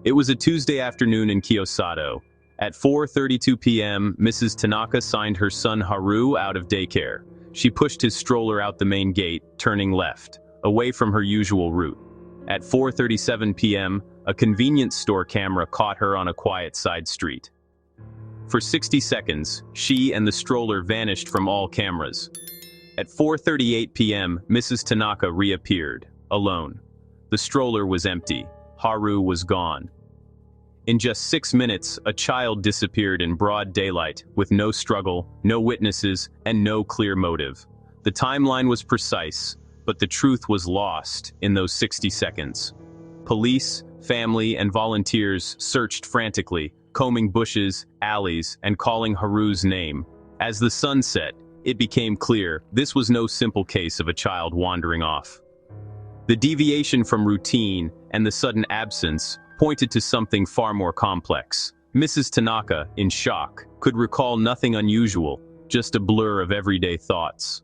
It was a Tuesday afternoon in Kyoto. At 4:32 p.m., Mrs. Tanaka signed her son Haru out of daycare. She pushed his stroller out the main gate, turning left, away from her usual route. At 4:37 p.m., a convenience store camera caught her on a quiet side street. For 60 seconds, she and the stroller vanished from all cameras. At 4:38 p.m., Mrs. Tanaka reappeared, alone. The stroller was empty. Haru was gone. In just 6 minutes, a child disappeared in broad daylight, with no struggle, no witnesses, and no clear motive. The timeline was precise, but the truth was lost in those 60 seconds. Police, family, and volunteers searched frantically, combing bushes, alleys, and calling Haru's name. As the sun set, it became clear this was no simple case of a child wandering off. The deviation from routine and the sudden absence pointed to something far more complex. Mrs. Tanaka, in shock, could recall nothing unusual, just a blur of everyday thoughts.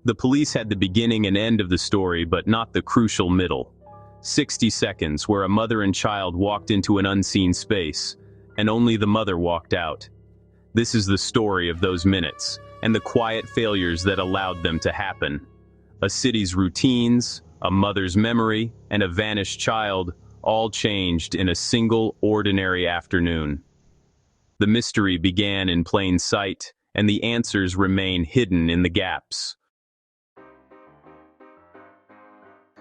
The police had the beginning and end of the story, but not the crucial middle. 60 seconds where a mother and child walked into an unseen space, and only the mother walked out. This is the story of those minutes, and the quiet failures that allowed them to happen. A city's routines, a mother's memory, and a vanished child, all changed in a single, ordinary afternoon. The mystery began in plain sight, and the answers remain hidden in the gaps.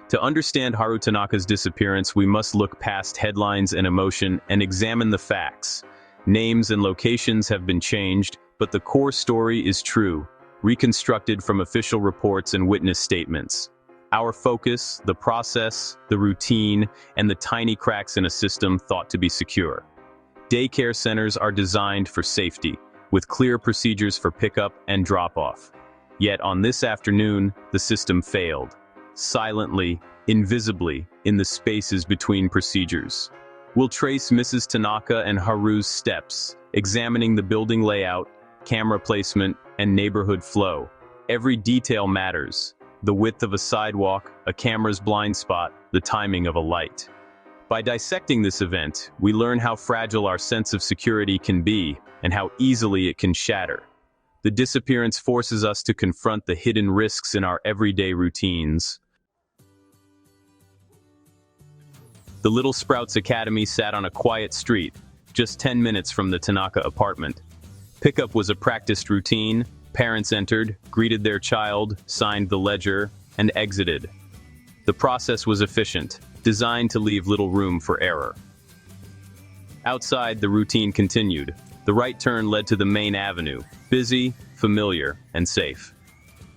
To understand Haru Tanaka's disappearance, we must look past headlines and emotion and examine the facts. Names and locations have been changed, but the core story is true, reconstructed from official reports and witness statements. Our focus, the process, the routine, and the tiny cracks in a system thought to be secure. Daycare centers are designed for safety, with clear procedures for pickup and drop-off. Yet on this afternoon, the system failed. Silently, invisibly, in the spaces between procedures. We'll trace Mrs. Tanaka and Haru's steps, examining the building layout, camera placement, and neighborhood flow. Every detail matters. The width of a sidewalk, a camera's blind spot, the timing of a light. By dissecting this event, we learn how fragile our sense of security can be and how easily it can shatter. The disappearance forces us to confront the hidden risks in our everyday routines. The Little Sprouts Academy sat on a quiet street, just 10 minutes from the Tanaka apartment. Pickup was a practiced routine. Parents entered, greeted their child, signed the ledger, and exited. The process was efficient, designed to leave little room for error. Outside, the routine continued. The right turn led to the main avenue, busy, familiar, and safe.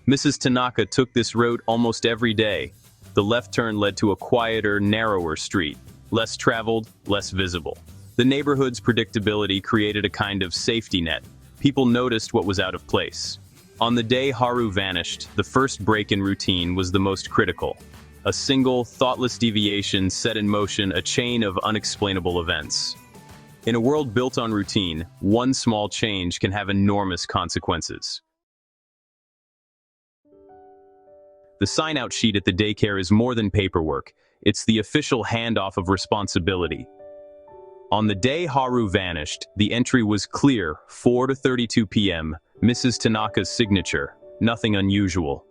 Mrs. Tanaka took this route almost every day. The left turn led to a quieter, narrower street, less traveled, less visible. The neighborhood's predictability created a kind of safety net. People noticed what was out of place. On the day Haru vanished, the first break in routine was the most critical. A single, thoughtless deviation set in motion a chain of unexplainable events. In a world built on routine, one small change can have enormous consequences. The sign-out sheet at the daycare is more than paperwork. It's the official handoff of responsibility. On the day Haru vanished, the entry was clear, 4:32 p.m., Mrs. Tanaka's signature, nothing unusual.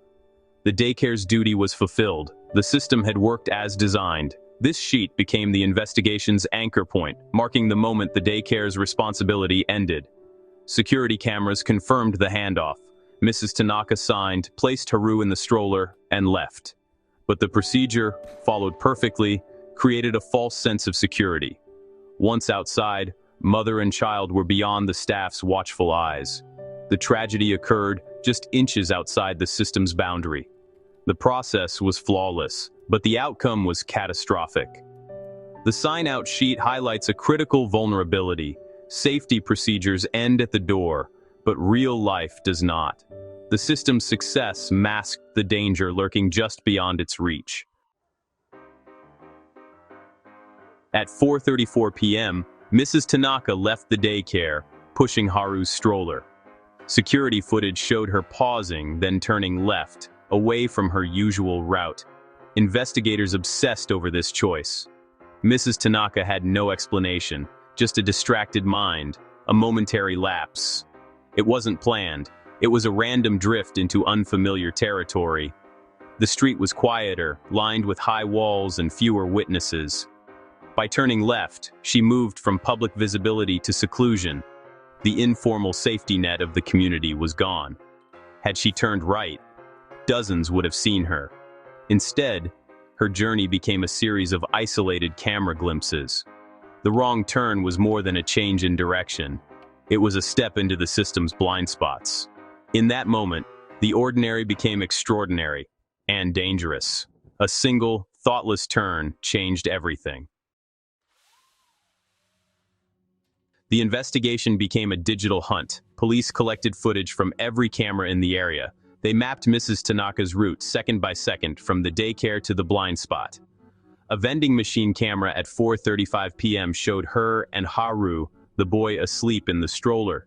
The daycare's duty was fulfilled. The system had worked as designed. This sheet became the investigation's anchor point, marking the moment the daycare's responsibility ended. Security cameras confirmed the handoff. Mrs. Tanaka signed, placed Haru in the stroller, and left. But the procedure, followed perfectly, created a false sense of security. Once outside, mother and child were beyond the staff's watchful eyes. The tragedy occurred just inches outside the system's boundary. The process was flawless, but the outcome was catastrophic. The sign-out sheet highlights a critical vulnerability. Safety procedures end at the door, but real life does not. The system's success masked the danger lurking just beyond its reach. At 4:34 p.m., Mrs. Tanaka left the daycare, pushing Haru's stroller. Security footage showed her pausing, then turning left, away from her usual route. Investigators obsessed over this choice. Mrs. Tanaka had no explanation, just a distracted mind, a momentary lapse. It wasn't planned. It was a random drift into unfamiliar territory. The street was quieter, lined with high walls and fewer witnesses. By turning left, she moved from public visibility to seclusion. The informal safety net of the community was gone. Had she turned right, dozens would have seen her. Instead, her journey became a series of isolated camera glimpses. The wrong turn was more than a change in direction. It was a step into the system's blind spots. In that moment, the ordinary became extraordinary and dangerous. A single, thoughtless turn changed everything. The investigation became a digital hunt. Police collected footage from every camera in the area. They mapped Mrs. Tanaka's route second by second from the daycare to the blind spot. A vending machine camera at 4:35 p.m. showed her and Haru, the boy, asleep in the stroller.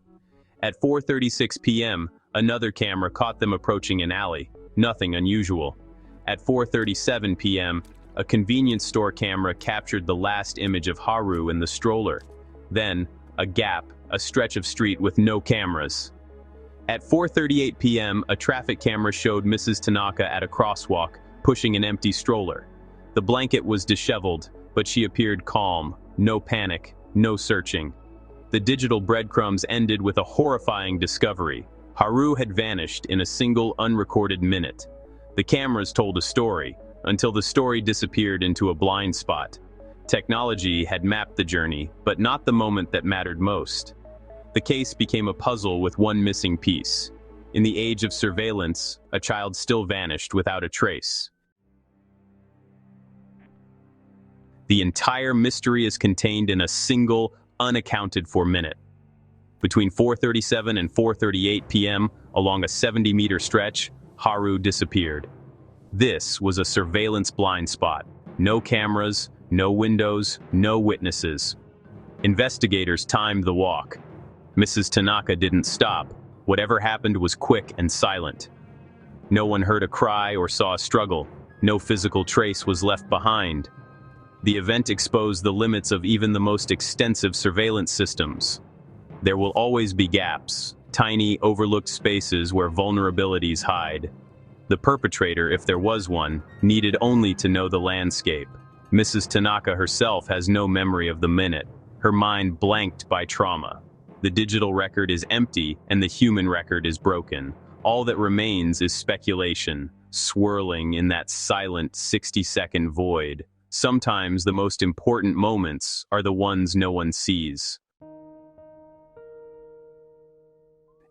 At 4:36 p.m., another camera caught them approaching an alley. Nothing unusual. At 4:37 p.m., a convenience store camera captured the last image of Haru in the stroller. Then, a gap, a stretch of street with no cameras. At 4:38 p.m., a traffic camera showed Mrs. Tanaka at a crosswalk, pushing an empty stroller. The blanket was disheveled, but she appeared calm. No panic, no searching. The digital breadcrumbs ended with a horrifying discovery. Haru had vanished in a single unrecorded minute. The cameras told a story, until the story disappeared into a blind spot. Technology had mapped the journey, but not the moment that mattered most. The case became a puzzle with one missing piece. In the age of surveillance, a child still vanished without a trace. The entire mystery is contained in a single, unaccounted-for minute. Between 4:37 and 4:38 p.m., along a 70-meter stretch, Haru disappeared. This was a surveillance blind spot. No cameras, no windows, no witnesses. Investigators timed the walk. Mrs. Tanaka didn't stop. Whatever happened was quick and silent. No one heard a cry or saw a struggle. No physical trace was left behind. The event exposed the limits of even the most extensive surveillance systems. There will always be gaps, tiny, overlooked spaces where vulnerabilities hide. The perpetrator, if there was one, needed only to know the landscape. Mrs. Tanaka herself has no memory of the minute, her mind blanked by trauma. The digital record is empty and the human record is broken. All that remains is speculation, swirling in that silent 60-second void. Sometimes the most important moments are the ones no one sees.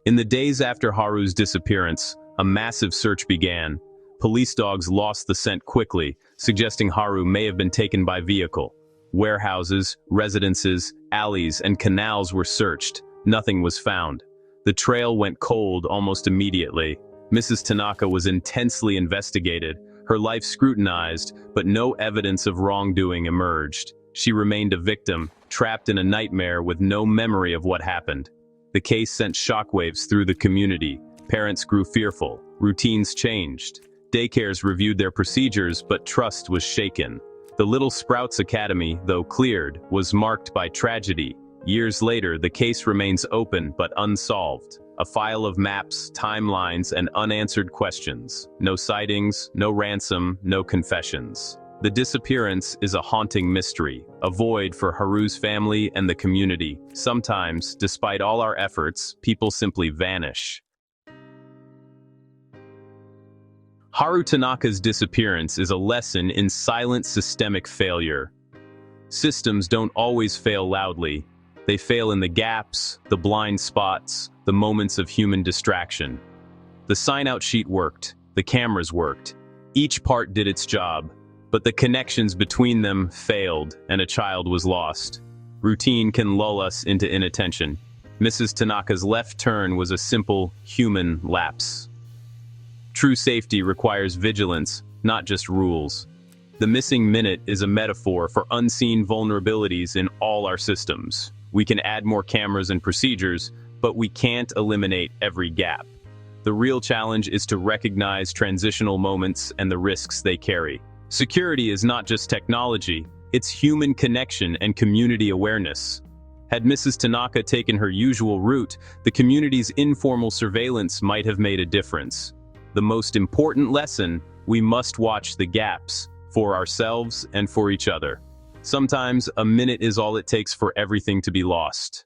In the days after Haru's disappearance, a massive search began. Police dogs lost the scent quickly, suggesting Haru may have been taken by vehicle. Warehouses, residences, alleys, and canals were searched. Nothing was found. The trail went cold almost immediately. Mrs. Tanaka was intensely investigated, her life scrutinized, but no evidence of wrongdoing emerged. She remained a victim, trapped in a nightmare with no memory of what happened. The case sent shockwaves through the community. Parents grew fearful. Routines changed. Daycares reviewed their procedures, but trust was shaken. The Little Sprouts Academy, though cleared, was marked by tragedy. Years later, the case remains open but unsolved. A file of maps, timelines, and unanswered questions. No sightings, no ransom, no confessions. The disappearance is a haunting mystery, a void for Haru's family and the community. Sometimes, despite all our efforts, people simply vanish. Haru Tanaka's disappearance is a lesson in silent systemic failure. Systems don't always fail loudly. They fail in the gaps, the blind spots, the moments of human distraction. The sign-out sheet worked, the cameras worked. Each part did its job, but the connections between them failed and a child was lost. Routine can lull us into inattention. Mrs. Tanaka's left turn was a simple, human lapse. True safety requires vigilance, not just rules. The missing minute is a metaphor for unseen vulnerabilities in all our systems. We can add more cameras and procedures, but we can't eliminate every gap. The real challenge is to recognize transitional moments and the risks they carry. Security is not just technology, It's human connection and community awareness. Had Mrs. Tanaka taken her usual route, the community's informal surveillance might have made a difference. The most important lesson: we must watch the gaps, for ourselves and for each other. Sometimes a minute is all it takes for everything to be lost.